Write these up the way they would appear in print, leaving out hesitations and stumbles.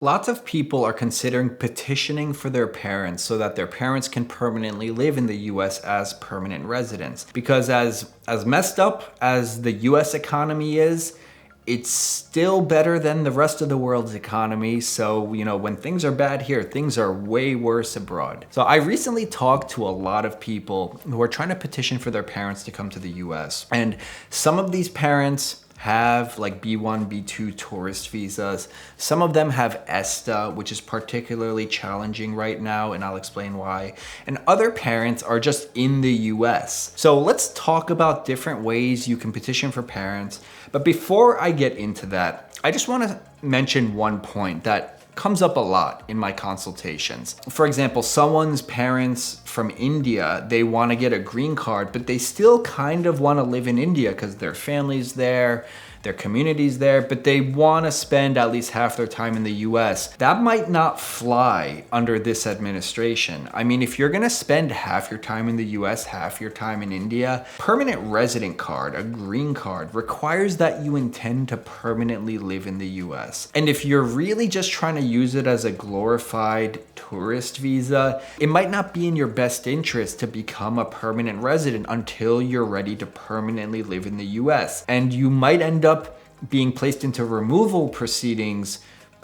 Lots of people are considering petitioning for their parents so that their parents can permanently live in the US as permanent residents. Because as messed up as the US economy is, it's still better than the rest of the world's economy. So, when things are bad here, things are way worse abroad. So I recently talked to a lot of people who are trying to petition for their parents to come to the US. And some of these parents have like B1, B2 tourist visas. Some of them have ESTA, which is particularly challenging right now, and I'll explain why. And other parents are just in the US. So let's talk about different ways you can petition for parents. But before I get into that, I just want to mention one point that comes up a lot in my consultations. For example, someone's parents from India, they want to get a green card, but they still kind of want to live in India because their family's there, their community's there, but they want to spend at least half their time in the US. That might not fly under this administration. I mean, if you're going to spend half your time in the US, half your time in India, permanent resident card, a green card, requires that you intend to permanently live in the US. And if you're really just trying to use it as a glorified tourist visa, it might not be in your best interest to become a permanent resident until you're ready to permanently live in the US. And you might end up being placed into removal proceedings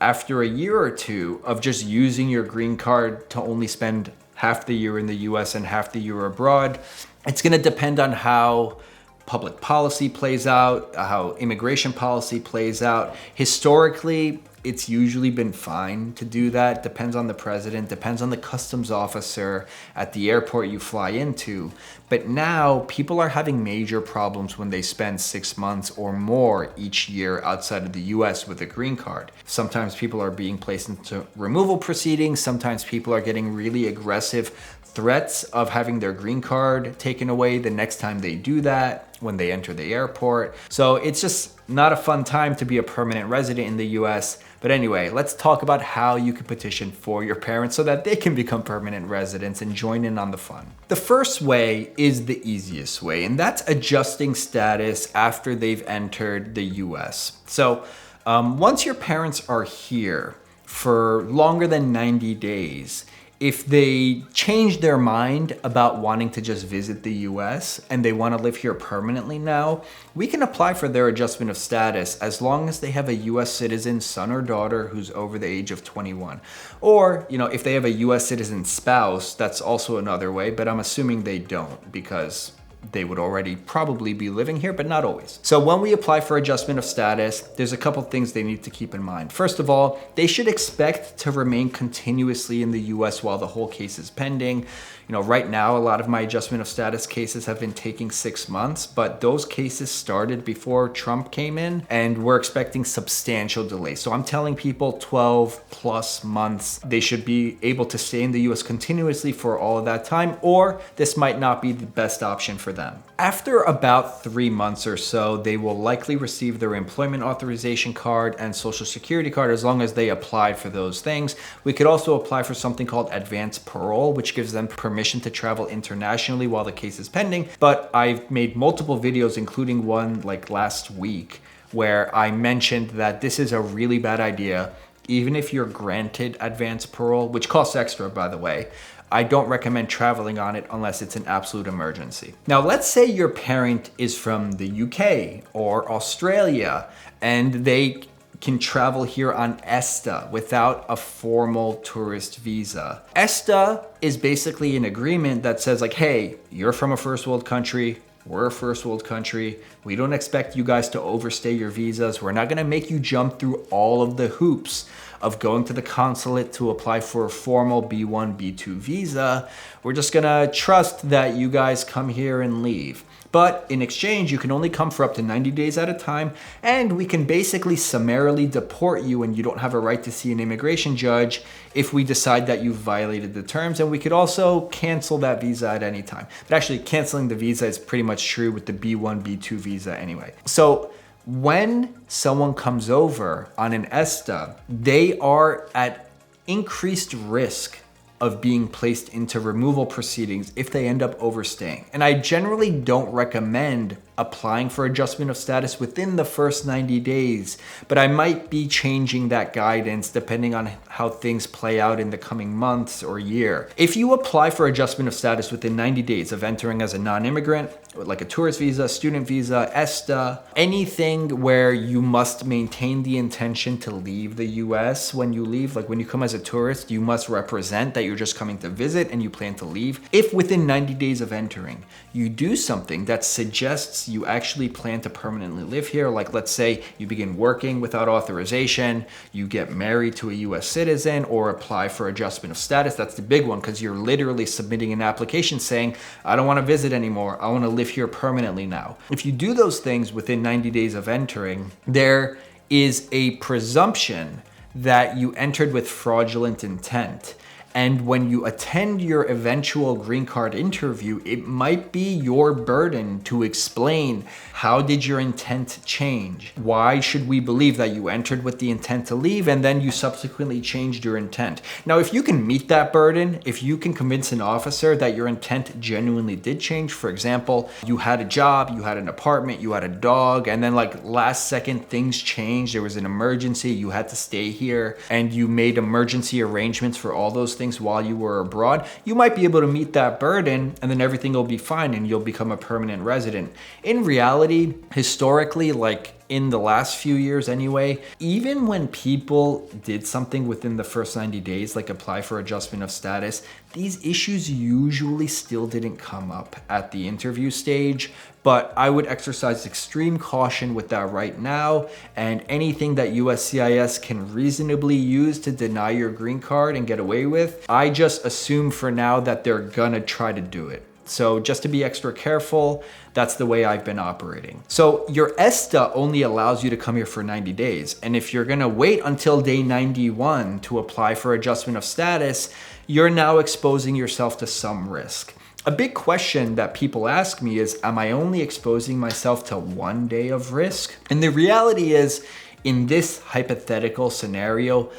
after a year or two of just using your green card to only spend half the year in the US and half the year abroad. It's going to depend on how public policy plays out, how immigration policy plays out. Historically, it's usually been fine to do that. Depends on the president, depends on the customs officer at the airport you fly into. But now people are having major problems when they spend 6 months or more each year outside of the US with a green card. Sometimes people are being placed into removal proceedings. Sometimes people are getting really aggressive threats of having their green card taken away the next time they do that when they enter the airport. So it's just not a fun time to be a permanent resident in the US. But anyway, let's talk about how you can petition for your parents so that they can become permanent residents and join in on the fun. The first way is the easiest way, and that's adjusting status after they've entered the US. So once your parents are here for longer than 90 days, if they change their mind about wanting to just visit the US and they want to live here permanently now, we can apply for their adjustment of status as long as they have a US citizen son or daughter who's over the age of 21. Or, if they have a US citizen spouse, that's also another way, but I'm assuming they don't because they would already probably be living here, but not always. So when we apply for adjustment of status, there's a couple things they need to keep in mind. First of all, they should expect to remain continuously in the US while the whole case is pending. Right now, a lot of my adjustment of status cases have been taking 6 months, but those cases started before Trump came in, and we're expecting substantial delays. So I'm telling people 12 plus months, they should be able to stay in the US continuously for all of that time, or this might not be the best option for them. After about 3 months or so, they will likely receive their employment authorization card and social security card as long as they applied for those things. We could also apply for something called advanced parole, which gives them permission to travel internationally while the case is pending. But I've made multiple videos, including one like last week, where I mentioned that this is a really bad idea. Even if you're granted advanced parole, which costs extra, by the way, I don't recommend traveling on it unless it's an absolute emergency. Now, let's say your parent is from the UK or Australia and they can travel here on ESTA without a formal tourist visa. ESTA is basically an agreement that says like, hey, you're from a first world country, we're a first world country. We don't expect you guys to overstay your visas. We're not gonna make you jump through all of the hoops of going to the consulate to apply for a formal B1, B2 visa. We're just gonna trust that you guys come here and leave. But in exchange, you can only come for up to 90 days at a time, and we can basically summarily deport you and you don't have a right to see an immigration judge if we decide that you violated the terms, and we could also cancel that visa at any time. But actually, canceling the visa is pretty much true with the B1, B2 visa anyway. So when someone comes over on an ESTA, they are at increased risk of being placed into removal proceedings if they end up overstaying. And I generally don't recommend applying for adjustment of status within the first 90 days, but I might be changing that guidance depending on how things play out in the coming months or year. If you apply for adjustment of status within 90 days of entering as a non-immigrant, like a tourist visa, student visa, ESTA, anything where you must maintain the intention to leave the US when you leave, like when you come as a tourist, you must represent that you're just coming to visit and you plan to leave. If within 90 days of entering, you do something that suggests you actually plan to permanently live here, like let's say you begin working without authorization, you get married to a US citizen, or apply for adjustment of status, that's the big one because you're literally submitting an application saying, I don't want to visit anymore, I want to live here permanently now. If you do those things within 90 days of entering, there is a presumption that you entered with fraudulent intent. And when you attend your eventual green card interview, it might be your burden to explain, how did your intent change? Why should we believe that you entered with the intent to leave and then you subsequently changed your intent? Now, if you can meet that burden, if you can convince an officer that your intent genuinely did change, for example, you had a job, you had an apartment, you had a dog, and then like last second things changed, there was an emergency, you had to stay here, and you made emergency arrangements for all those things while you were abroad, you might be able to meet that burden and then everything will be fine and you'll become a permanent resident. In reality, historically, like in the last few years anyway, even when people did something within the first 90 days, like apply for adjustment of status, these issues usually still didn't come up at the interview stage. But I would exercise extreme caution with that right now, and anything that USCIS can reasonably use to deny your green card and get away with, I just assume for now that they're gonna try to do it. So just to be extra careful, that's the way I've been operating. So your ESTA only allows you to come here for 90 days. And if you're gonna wait until day 91 to apply for adjustment of status, you're now exposing yourself to some risk. A big question that people ask me is, am I only exposing myself to 1 day of risk? And the reality is, in this hypothetical scenario,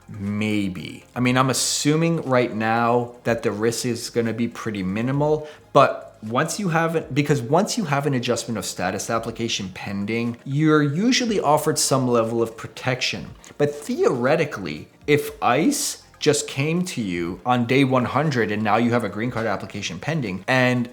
maybe. I mean, I'm assuming right now that the risk is gonna be pretty minimal, but once you have an adjustment of status application pending, you're usually offered some level of protection. But theoretically, if ICE just came to you on day 100 and now you have a green card application pending and,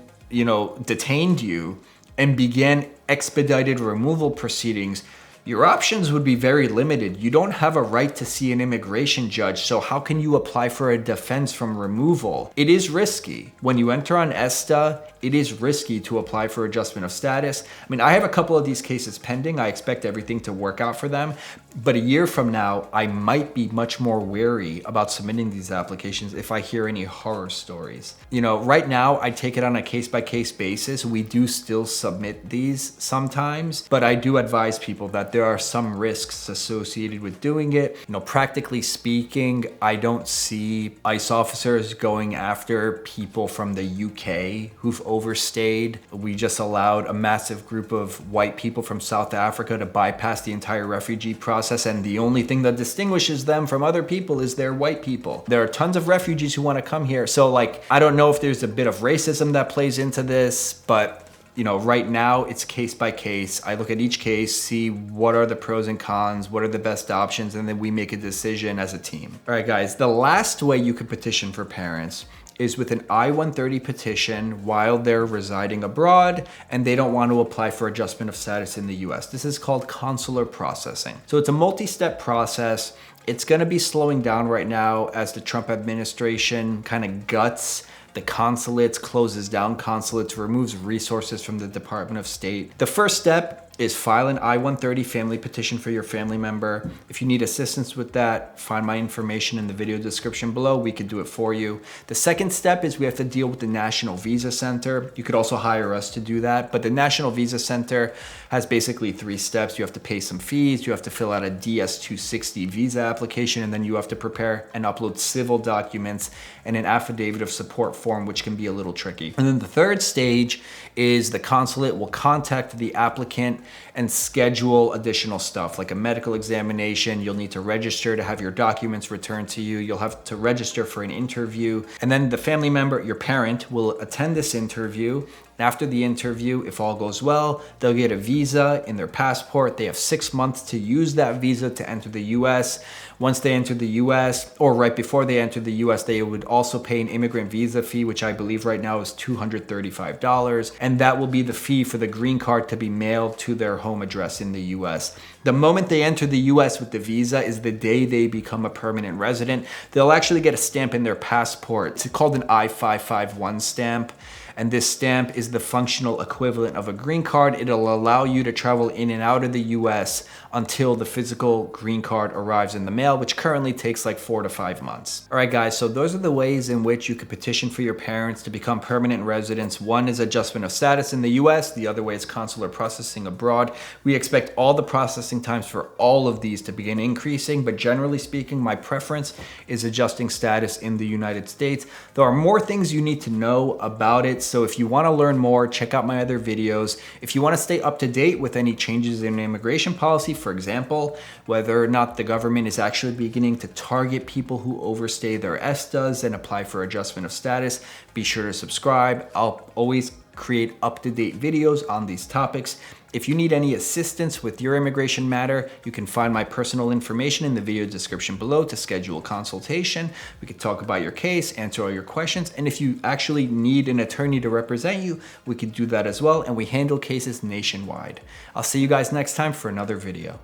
detained you and began expedited removal proceedings, your options would be very limited. You don't have a right to see an immigration judge, so how can you apply for a defense from removal? It is risky. When you enter on ESTA, it is risky to apply for adjustment of status. I mean, I have a couple of these cases pending. I expect everything to work out for them. But a year from now, I might be much more wary about submitting these applications if I hear any horror stories. Right now, I take it on a case-by-case basis. We do still submit these sometimes, but I do advise people that there are some risks associated with doing it. Practically speaking, I don't see ICE officers going after people from the UK who've overstayed. We just allowed a massive group of white people from South Africa to bypass the entire refugee process, and the only thing that distinguishes them from other people is they're white people. There are tons of refugees who want to come here. So I don't know if there's a bit of racism that plays into this, but right now it's case by case. I look at each case, see what are the pros and cons, what are the best options, and then we make a decision as a team. All right, guys, the last way you could petition for parents is with an I-130 petition while they're residing abroad and they don't want to apply for adjustment of status in the US. This is called consular processing. So it's a multi-step process. It's going to be slowing down right now as the Trump administration kind of guts the consulates, closes down consulates, removes resources from the Department of State. The first step is file an I-130 family petition for your family member. If you need assistance with that, find my information in the video description below. We could do it for you. The second step is we have to deal with the National Visa Center. You could also hire us to do that, but the National Visa Center has basically 3 steps. You have to pay some fees, you have to fill out a DS-260 visa application, and then you have to prepare and upload civil documents and an affidavit of support form, which can be a little tricky. And then the third stage is the consulate will contact the applicant and schedule additional stuff like a medical examination. You'll need to register to have your documents returned to you. You'll have to register for an interview. And then the family member, your parent, will attend this interview After the interview, if all goes well, they'll get a visa in their passport. They have 6 months to use that visa to enter the US. Once they enter the US, or right before they enter the US, they would also pay an immigrant visa fee, which I believe right now is $235. And that will be the fee for the green card to be mailed to their home address in the US. The moment they enter the US with the visa is the day they become a permanent resident. They'll actually get a stamp in their passport. It's called an I-551 stamp. And this stamp is the functional equivalent of a green card. It'll allow you to travel in and out of the US until the physical green card arrives in the mail, which currently takes like 4 to 5 months. All right, guys, so those are the ways in which you could petition for your parents to become permanent residents. One is adjustment of status in the US. The other way is consular processing abroad. We expect all the processing times for all of these to begin increasing, but generally speaking, my preference is adjusting status in the United States. There are more things you need to know about it. So if you want to learn more, check out my other videos. If you want to stay up to date with any changes in immigration policy, for example, whether or not the government is actually beginning to target people who overstay their ESTAs and apply for adjustment of status, be sure to subscribe. I'll always create up-to-date videos on these topics. If you need any assistance with your immigration matter, you can find my personal information in the video description below to schedule a consultation. We could talk about your case, answer all your questions, and if you actually need an attorney to represent you, we could do that as well, and we handle cases nationwide. I'll see you guys next time for another video.